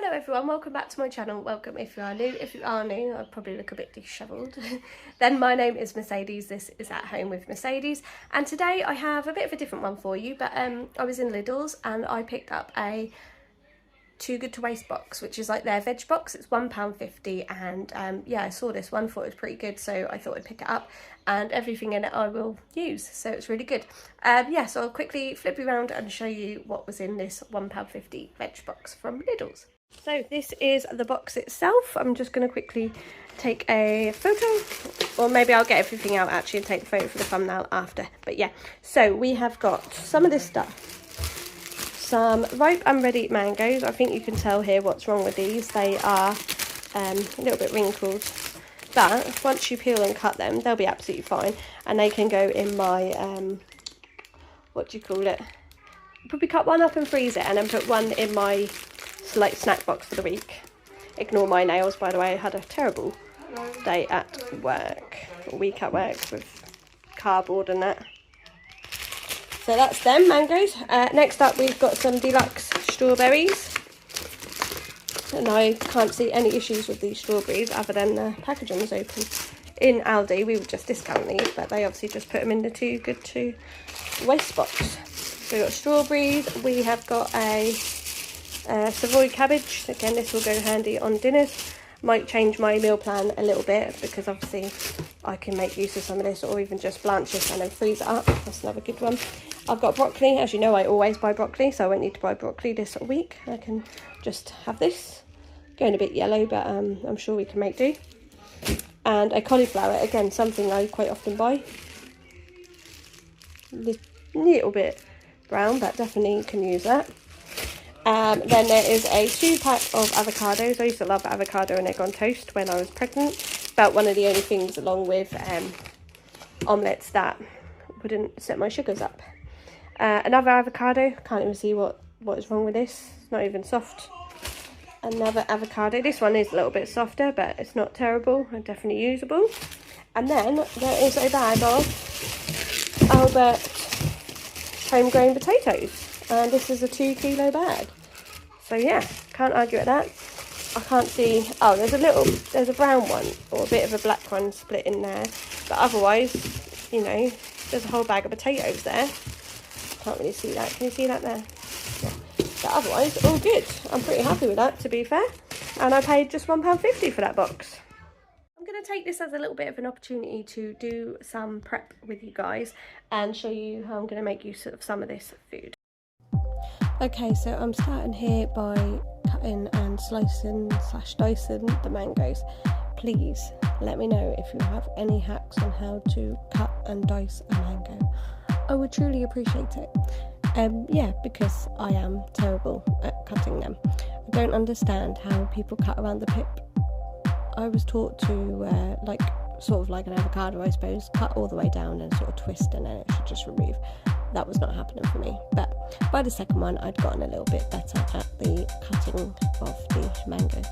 Hello everyone, welcome back to my channel. Welcome if you are new. If you are new, I probably look a bit dishevelled. Then my name is Mercedes, this is At Home with Mercedes. And today I have a bit of a different one for you, but I was in Lidls and I picked up a Too Good to Waste box, which is like their veg box. It's £1.50 and yeah, I saw this one, thought it was pretty good, so I thought I'd pick it up, and everything in it I will use, so it's really good. Yeah, so I'll quickly flip you around and show you what was in this £1.50 veg box from Lidls. So this is the box itself. I'm just going to quickly take a photo, or maybe I'll get everything out actually and take a photo for the thumbnail after. But yeah, so we have got some of this stuff. Some ripe and ready mangoes. I think you can tell here what's wrong with these. They are a little bit wrinkled, but once you peel and cut them, they'll be absolutely fine. And they can go in my, what do you call it? Probably cut one up and freeze it, and then put one in my like snack box for the week. Ignore my nails, by the way. I had a terrible day at work, week at work with cardboard and that. So that's them mangoes. Next up we've got some deluxe strawberries, and I can't see any issues with these strawberries other than the packaging was open. In Aldi we would just discount these, but they obviously just put them in the Too Good to Waste box. So we've got strawberries, we have got a Savoy cabbage. Again, this will go handy on dinners. Might change my meal plan a little bit because obviously I can make use of some of this, or even just blanch this and then freeze it up. That's another good one. I've got broccoli. As you know, I always buy broccoli, so I won't need to buy broccoli this week. I can just have this. Going a bit yellow, but I'm sure we can make do. And a cauliflower, again, something I quite often buy. A little bit brown, but definitely can use that. Then there is a 2-pack of avocados. I used to love avocado and egg on toast when I was pregnant. About one of the only things, along with omelettes, that wouldn't set my sugars up. Another avocado. Can't even see what is wrong with this. It's not even soft. Another avocado. This one is a little bit softer, but it's not terrible and definitely usable. And then there is a bag of Albert homegrown potatoes. And this is a 2-kilo bag. So yeah, can't argue with that. I can't see, oh, there's a brown one, or a bit of a black one split in there. But otherwise, you know, there's a whole bag of potatoes there. Can't really see that. Can you see that there? Yeah. But otherwise, all good. I'm pretty happy with that, to be fair. And I paid just £1.50 for that box. I'm going to take this as a little bit of an opportunity to do some prep with you guys and show you how I'm going to make use of some of this food. Okay, so I'm starting here by cutting and slicing / dicing the mangoes. Please let me know if you have any hacks on how to cut and dice a mango. I would truly appreciate it. Yeah, because I am terrible at cutting them. I don't understand how people cut around the pip. I was taught to sort of like an avocado, I suppose, cut all the way down and sort of twist, and then it should just remove. That was not happening for me, but by the second one I'd gotten a little bit better at the cutting of the mango.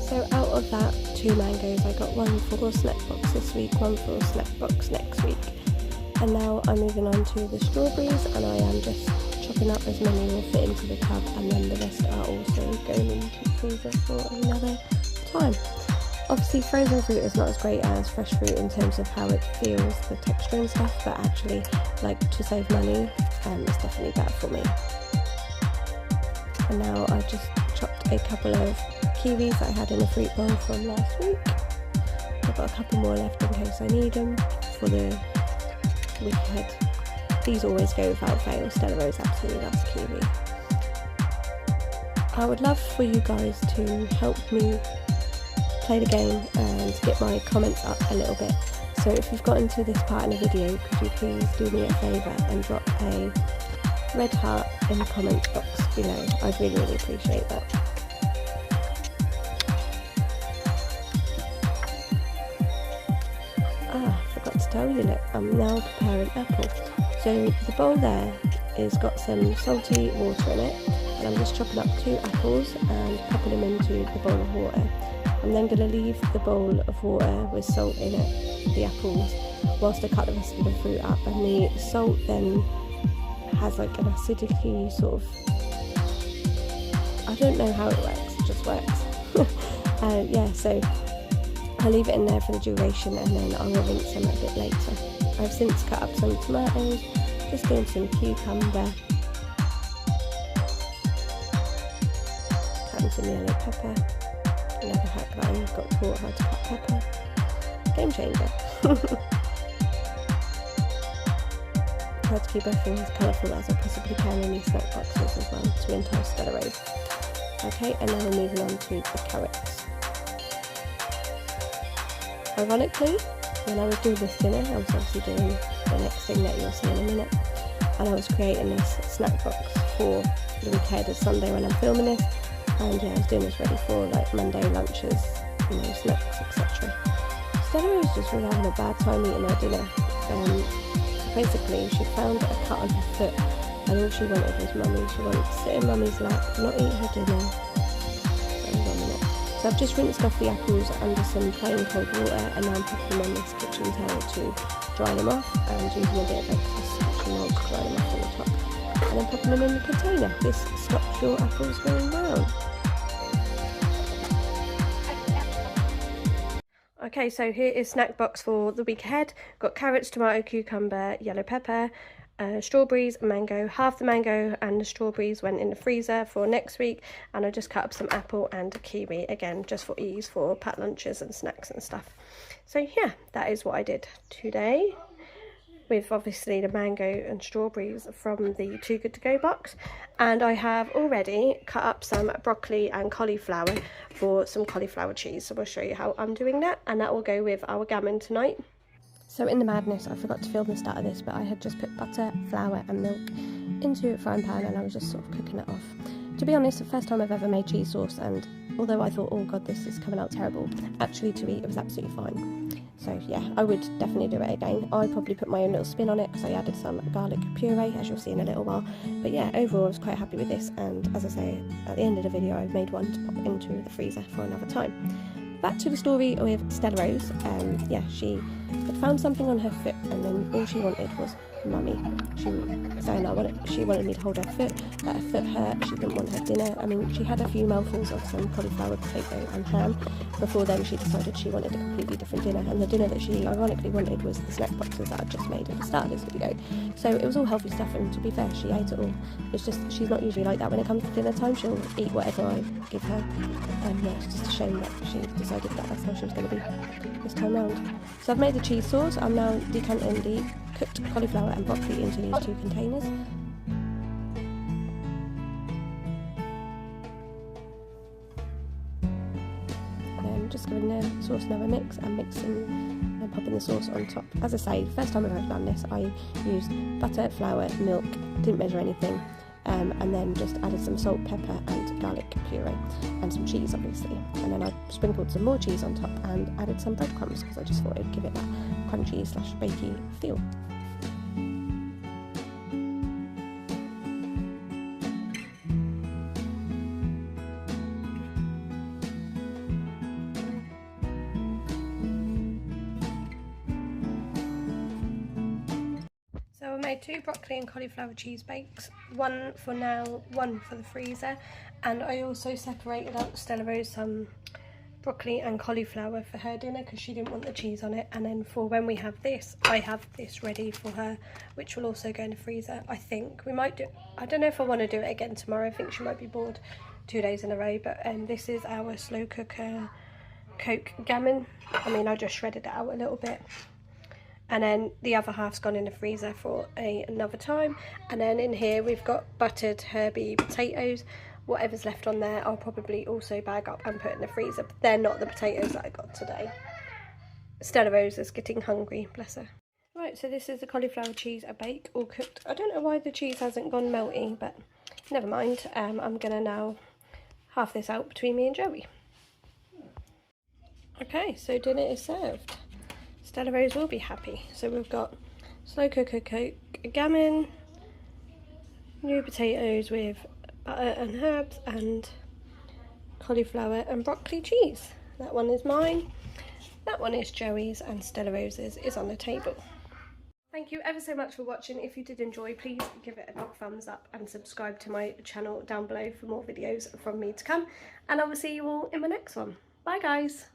So out of that 2 mangoes, I got one for snack box this week, one for snack box next week. And now I'm moving on to the strawberries, and I am just chopping chopping up as many will fit into the tub, and then the rest are also going into the freezer for another time. Obviously frozen fruit is not as great as fresh fruit in terms of how it feels, the texture and stuff, but actually, like, to save money, it's definitely better for me. And now I've just chopped a couple of kiwis that I had in a fruit bowl from last week. I've got a couple more left in case I need them for the week ahead. These always go without fail. Stella Rose absolutely loves kiwi. I would love for you guys to help me play the game and get my comments up a little bit. So if you've gotten to this part in the video, could you please do me a favour and drop a red heart in the comment box below? I'd really, really appreciate that. I forgot to tell you, look, I'm now preparing apple. So the bowl there is got some salty water in it, and I'm just chopping up 2 apples and popping them into the bowl of water. I'm then going to leave the bowl of water with salt in it, the apples, whilst I cut the rest of the fruit up, and the salt then has like an acidity sort of, I don't know how it works, it just works. Yeah, so I'll leave it in there for the duration, and then I will rinse them a bit later. I've since cut up some tomatoes, just doing some cucumber, cutting some yellow pepper. Another hack that I got taught how to cut pepper. Game changer. Try to keep everything as colourful as I possibly can in these snack boxes as well to entice Stella Rose. Okay, and now we're moving on to the carrots. Ironically, when I was doing this dinner, I was obviously doing the next thing that you'll see in a minute, and I was creating this snack box for the week ahead of Sunday when I'm filming this. And yeah, I was doing this ready for like Monday lunches, you know, snacks, etc. Stella was just really having a bad time eating her dinner. Basically, she found a cut on her foot, and all she wanted was mummy. She wanted to sit in mummy's lap, not eat her dinner. So I've just rinsed off the apples under some plain cold water, and now I'm putting them on this kitchen towel to dry them off, and using a bit of excess kitchen roll to dry them off on the top. And then popping them in the container. This stops your apples going brown. Okay, so here is snack box for the week ahead. Got carrots, tomato, cucumber, yellow pepper, strawberries, mango. Half the mango and the strawberries went in the freezer for next week, and I just cut up some apple and a kiwi, again just for ease for packed lunches and snacks and stuff. So yeah, that is what I did today, with obviously the mango and strawberries from the Too Good To Go box. And I have already cut up some broccoli and cauliflower for some cauliflower cheese, so I'll show you how I'm doing that, and that will go with our gammon tonight. So in the madness, I forgot to film the start of this, but I had just put butter, flour and milk into a frying pan, and I was just sort of cooking it off. To be honest, the first time I've ever made cheese sauce, and although I thought, oh god, this is coming out terrible, actually to eat it was absolutely fine. So yeah, I would definitely do it again. I probably put my own little spin on it because I added some garlic puree, as you'll see in a little while. But yeah, overall I was quite happy with this, and as I say, at the end of the video I've made one to pop into the freezer for another time. Back to the story with Stella Rose. Yeah, she had found something on her foot, and then all she wanted was mummy. She wanted me to hold her foot, that her foot hurt, she didn't want her dinner. I mean, she had a few mouthfuls of some cauliflower, potato and ham. Before then she decided she wanted a completely different dinner, and the dinner that she ironically wanted was the snack boxes that I just made at the start of this video. So it was all healthy stuff, and to be fair, she ate it all. It's just, she's not usually like that when it comes to dinner time. She'll eat whatever I give her, and yeah, it's just a shame that she decided that that's how she was going to be this time round. So I've made the cheese sauce. I'm now decanting the cooked cauliflower and broccoli into these 2 containers. And just giving the sauce another mix and mixing and popping the sauce on top. As I say, the first time I've ever done this, I used butter, flour, milk, didn't measure anything, and then just added some salt, pepper and garlic puree and some cheese obviously, and then I sprinkled some more cheese on top and added some breadcrumbs because I just thought it'd give it that crunchy / bakey feel. made 2 broccoli and cauliflower cheese bakes, 1 for now, 1 for the freezer, and I also separated out Stella Rose some broccoli and cauliflower for her dinner because she didn't want the cheese on it, and then for when we have this, I have this ready for her, which will also go in the freezer. I think we might do, I don't know if I want to do it again tomorrow. I think she might be bored 2 days in a row, but this is our slow cooker Coke gammon. I mean, I just shredded it out a little bit, and then the other half's gone in the freezer for another time. And then in here we've got buttered herby potatoes. Whatever's left on there I'll probably also bag up and put in the freezer, but they're not the potatoes that I got today. Stella Rose is getting hungry, bless her. Right, so this is the cauliflower cheese I bake, all cooked. I don't know why the cheese hasn't gone melty, but never mind. I'm gonna now half this out between me and Joey. Okay, so dinner is served. Stella Rose will be happy. So we've got slow cooker Coke gammon, new potatoes with butter and herbs, and cauliflower and broccoli cheese. That one is mine, that one is Joey's, and Stella Rose's is on the table. Thank you ever so much for watching. If you did enjoy, please give it a big thumbs up and subscribe to my channel down below for more videos from me to come, and I will see you all in my next one. Bye guys.